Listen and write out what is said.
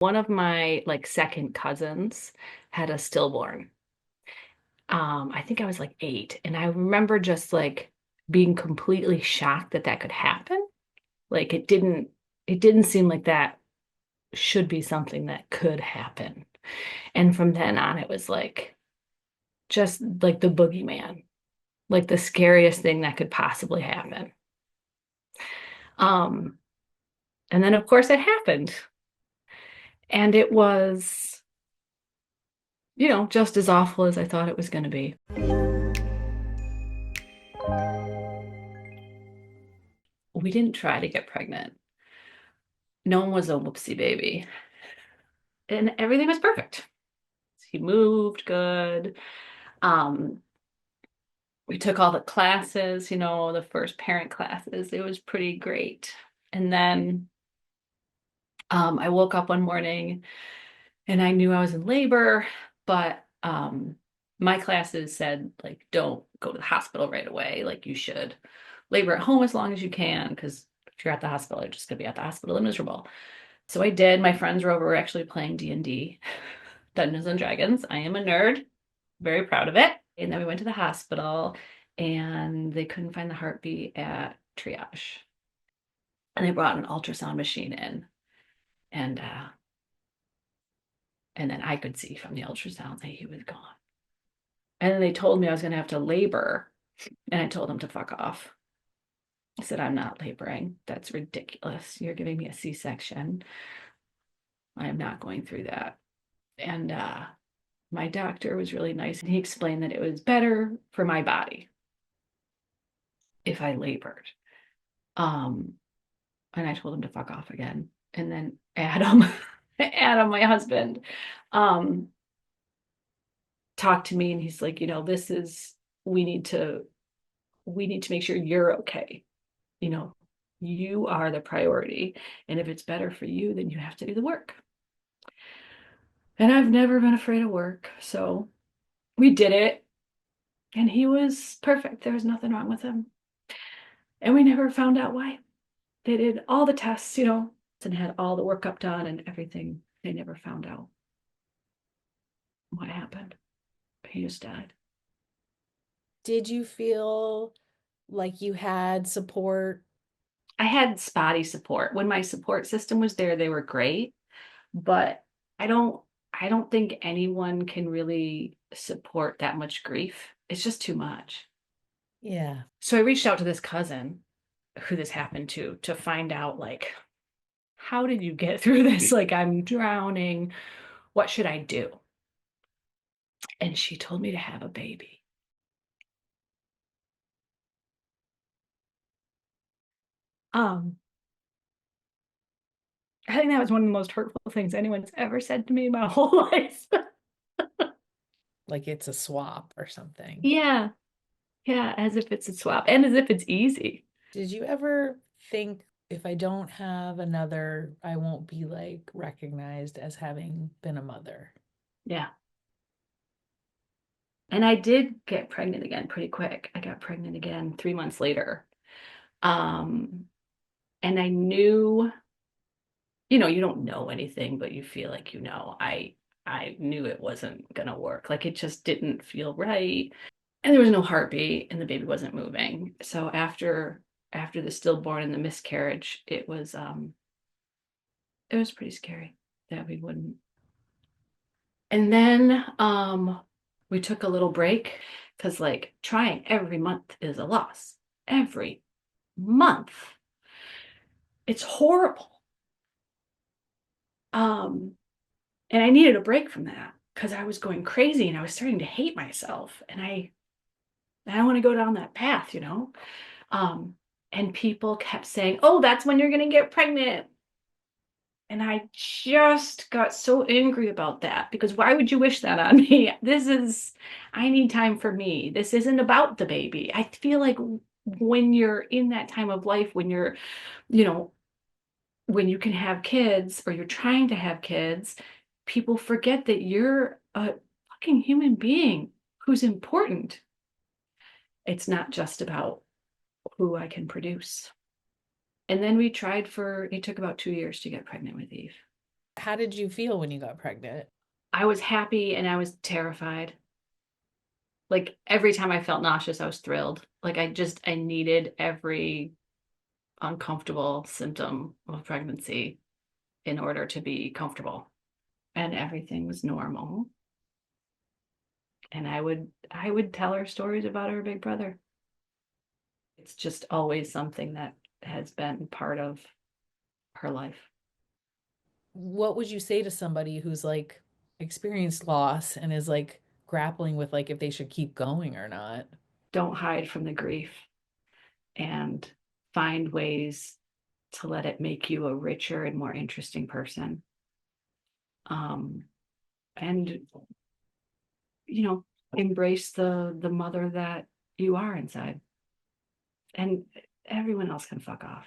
One of my second cousins had a stillborn. I think I was like 8, and I remember just being completely shocked that that could happen. Like it didn't seem like that should be something that could happen. And from then on, it was just like the boogeyman, like the scariest thing that could possibly happen. Um, and then of course it happened. And it was, just as awful as I thought it was going to be. We didn't try to get pregnant. No one was a whoopsie baby. And everything was perfect. He moved good. Um, we took all the classes, the first parent classes. It was pretty great. And then I woke up one morning and I knew I was in labor, but my classes said, don't go to the hospital right away. Like, you should labor at home as long as you can, because if you're at the hospital, you're just going to be at the hospital and miserable. So I did. My friends were over actually playing D&D, Dungeons and Dragons. I am a nerd, very proud of it. And then we went to the hospital and they couldn't find the heartbeat at triage. And they brought an ultrasound machine in. And and then I could see from the ultrasound that he was gone. And then they told me I was going to have to labor. And I told them to fuck off. I said, I'm not laboring. That's ridiculous. You're giving me a C-section. I am not going through that. And my doctor was really nice. And he explained that it was better for my body if I labored. Um, and I told him to fuck off again. And then Adam, Adam, my husband, um, talked to me and he's like, this is, we need to make sure you're okay. You know, you are the priority. And if it's better for you, then you have to do the work. And I've never been afraid of work. So we did it. And he was perfect. There was nothing wrong with him. And we never found out why. They did all the tests, and had all the workup done and everything. They never found out what happened. He just died. Did you feel like you had support? I had spotty support. When my support system was there, they were great, but I don't I don't think anyone can really support that much grief. It's just too much. Yeah. So I reached out to this cousin who this happened to find out, how did you get through this? Like, I'm drowning. What should I do? And she told me to have a baby. Um, I think that was one of the most hurtful things anyone's ever said to me in my whole life. Like it's a swap or something. Yeah, yeah, as if it's a swap and as if it's easy. Did you ever think if I don't have another, I won't be like recognized as having been a mother? Yeah. And I did get pregnant again pretty quick. I got pregnant again 3 months later. Um, and I knew, you don't know anything, but you feel like I knew it wasn't gonna work. Like, it just didn't feel right. And there was no heartbeat and the baby wasn't moving. So after the stillborn and the miscarriage, it was pretty scary that we wouldn't. And then we took a little break because trying every month is a loss. Every month. It's horrible. Um, and I needed a break from that because I was going crazy and I was starting to hate myself. And I don't want to go down that path. Um, and people kept saying, "Oh, that's when you're gonna get pregnant." And I just got so angry about that because why would you wish that on me? I need time for me. This isn't about the baby. I feel like when you're in that time of life, you know, when you can have kids or you're trying to have kids, people forget that you're a fucking human being who's important. It's not just about who I can produce. And then it took about 2 years to get pregnant with Eve. How did you feel when you got pregnant? I was happy and I was terrified. Like every time I felt nauseous, I was thrilled. Like I needed every uncomfortable symptom of pregnancy in order to be comfortable. And everything was normal. And I would tell her stories about her big brother. It's just always something that has been part of her life. What would you say to somebody who's like experienced loss and is like grappling with like if they should keep going or not? Don't hide from the grief and find ways to let it make you a richer and more interesting person. Um, and embrace the mother that you are inside. And everyone else can fuck off.